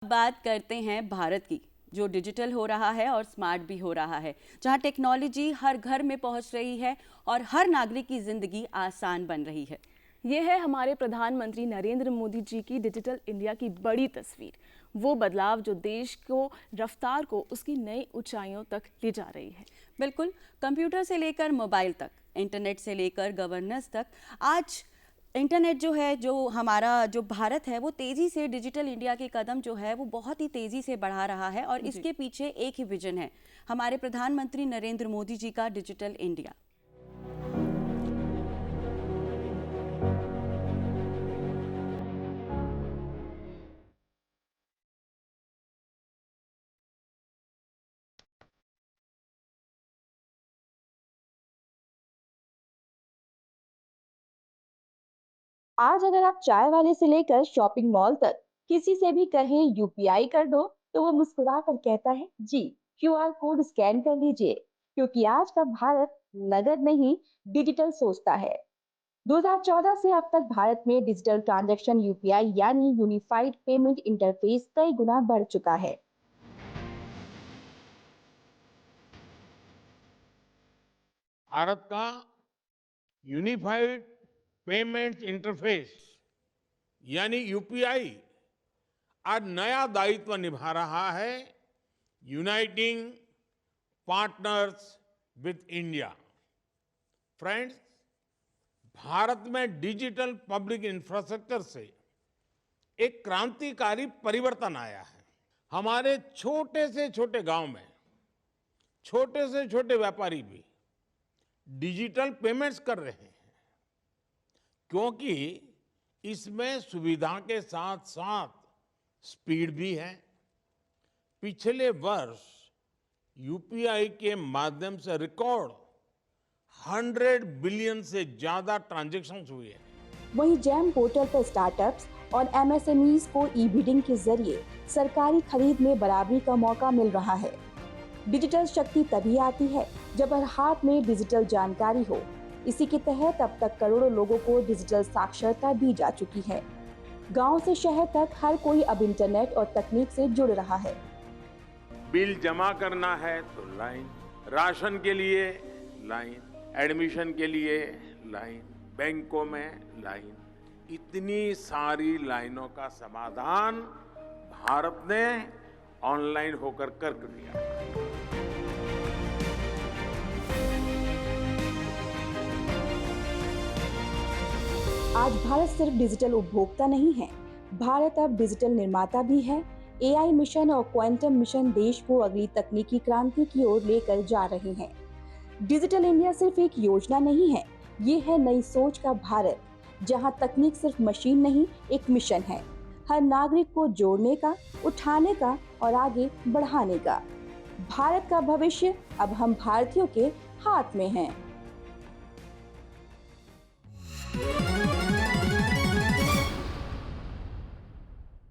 बात करते हैं भारत की, जो डिजिटल हो रहा है और स्मार्ट भी हो रहा है, जहां टेक्नोलॉजी हर घर में पहुंच रही है और हर नागरिक की जिंदगी आसान बन रही है। ये है हमारे प्रधानमंत्री नरेंद्र मोदी जी की डिजिटल इंडिया की बड़ी तस्वीर, वो बदलाव जो देश को रफ्तार को उसकी नई ऊंचाइयों तक ले जा रही है। बिल्कुल, कंप्यूटर से लेकर मोबाइल तक, इंटरनेट से लेकर गवर्नेंस तक, आज इंटरनेट जो है, जो हमारा जो भारत है, वो तेज़ी से डिजिटल इंडिया के कदम जो है वो बहुत ही तेज़ी से बढ़ा रहा है और इसके पीछे एक ही विजन है, हमारे प्रधानमंत्री नरेंद्र मोदी जी का डिजिटल इंडिया। आज अगर आप चाय वाले से लेकर शॉपिंग मॉल तक किसी से भी कहें यूपीआई कर दो, तो वो मुस्कुरा कर कहता है जी, क्यूआर कोड स्कैन कर लीजिए। क्योंकि आज का भारत नगद नहीं, डिजिटल सोचता है। 2014 से अब तक भारत में डिजिटल ट्रांजैक्शन यूपीआई यानी यूनिफाइड पेमेंट इंटरफेस कई गुना बढ़ चुका है। भारत का यूनिफाइड पेमेंट इंटरफेस यानी यूपीआई आज नया दायित्व निभा रहा है, uniting partners with India. Friends, Bharat में डिजिटल पब्लिक इंफ्रास्ट्रक्चर से एक क्रांतिकारी परिवर्तन आया है। हमारे छोटे से छोटे गांव में छोटे से छोटे व्यापारी भी डिजिटल पेमेंट्स कर रहे हैं, क्योंकि इसमें सुविधा के साथ साथ स्पीड भी है। पिछले वर्ष यूपीआई के माध्यम से रिकॉर्ड 100 बिलियन से ज्यादा ट्रांजैक्शंस हुए हैं। वहीं जैम पोर्टल पर स्टार्टअप्स और एमएसएमईज को ई बिडिंग के जरिए सरकारी खरीद में बराबरी का मौका मिल रहा है। डिजिटल शक्ति तभी आती है जब हर हाथ में डिजिटल जानकारी हो। इसी के तहत अब तक करोड़ों लोगों को डिजिटल साक्षरता दी जा चुकी है। गांव से शहर तक हर कोई अब इंटरनेट और तकनीक से जुड़ रहा है। बिल जमा करना है तो लाइन, राशन के लिए लाइन, एडमिशन के लिए लाइन, बैंकों में लाइन, इतनी सारी लाइनों का समाधान भारत ने ऑनलाइन होकर कर दिया। आज भारत सिर्फ डिजिटल उपभोक्ता नहीं है, भारत अब डिजिटल निर्माता भी है। एआई मिशन और क्वांटम मिशन देश को अगली तकनीकी क्रांति की ओर लेकर जा रहे हैं। डिजिटल इंडिया सिर्फ एक योजना नहीं है, ये है नई सोच का भारत, जहां तकनीक सिर्फ मशीन नहीं, एक मिशन है, हर नागरिक को जोड़ने का, उठाने का और आगे बढ़ाने का। भारत का भविष्य अब हम भारतीयों के हाथ में है।